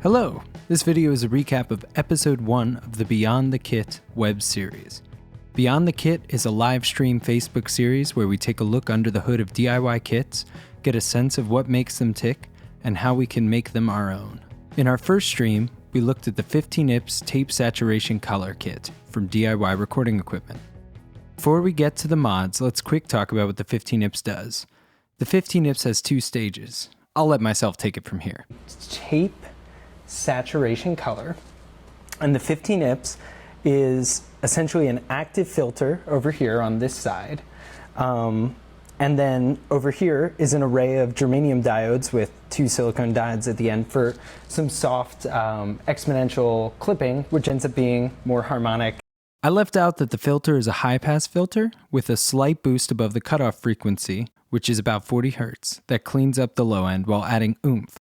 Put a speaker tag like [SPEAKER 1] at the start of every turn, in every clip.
[SPEAKER 1] Hello! This video is a recap of episode 1 of the Beyond the Kit web series. Beyond the Kit is a live stream Facebook series where we take a look under the hood of DIY kits, get a sense of what makes them tick, and how we can make them our own. In our first stream, we looked at the 15 IPS Tape Saturation Color Kit from DIY recording equipment. Before we get to the mods, let's quick talk about what the 15 IPS does. The 15 IPS has 2 stages. I'll let myself take it from here. Tape Saturation Color, and the 15 IPS is essentially an active filter over here on this side, and then over here is an array of germanium diodes with 2 silicone diodes at the end for some soft exponential clipping, which ends up being more harmonic. I left out that the filter is a high-pass filter with a slight boost above the cutoff frequency, which is about 40 Hz, that cleans up the low end while adding oomph.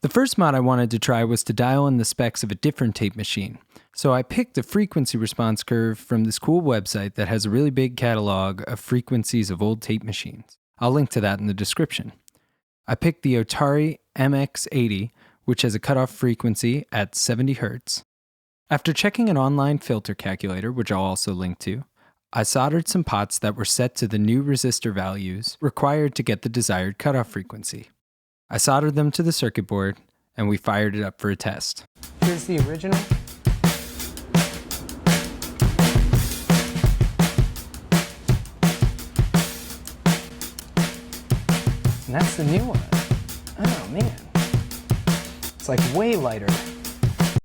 [SPEAKER 1] The first mod I wanted to try was to dial in the specs of a different tape machine, so I picked a frequency response curve from this cool website that has a really big catalog of frequencies of old tape machines. I'll link to that in the description. I picked the Otari MX80, which has a cutoff frequency at 70 Hz. After checking an online filter calculator, which I'll also link to, I soldered some pots that were set to the new resistor values required to get the desired cutoff frequency. I soldered them to the circuit board, and we fired it up for a test. Here's the original. And that's the new one. Oh man. It's like way lighter.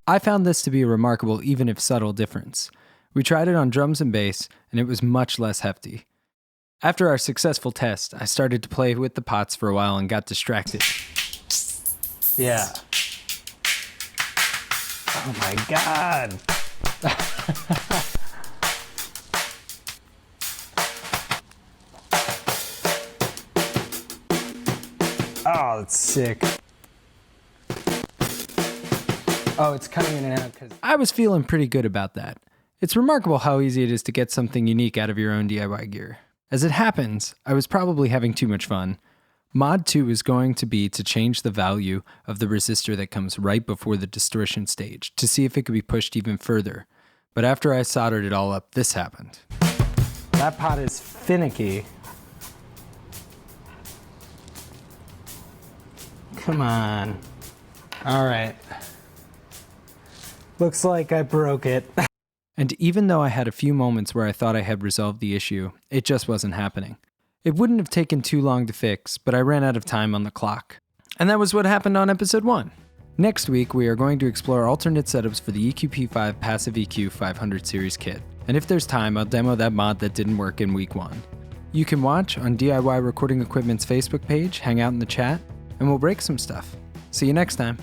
[SPEAKER 1] I found this to be a remarkable, even if subtle, difference. We tried it on drums and bass, and it was much less hefty. After our successful test, I started to play with the pots for a while and got distracted. Yeah. Oh my god. Oh, that's sick. Oh, it's cutting in and out because I was feeling pretty good about that. It's remarkable how easy it is to get something unique out of your own DIY gear. As it happens, I was probably having too much fun. Mod 2 is going to be to change the value of the resistor that comes right before the distortion stage to see if it could be pushed even further. But after I soldered it all up, this happened. That pot is finicky. Come on. All right. Looks like I broke it. And even though I had a few moments where I thought I had resolved the issue, it just wasn't happening. It wouldn't have taken too long to fix, but I ran out of time on the clock. And that was what happened on episode 1. Next week, we are going to explore alternate setups for the EQP5 Passive EQ 500 series kit. And if there's time, I'll demo that mod that didn't work in week 1. You can watch on DIY Recording Equipment's Facebook page, hang out in the chat, and we'll break some stuff. See you next time.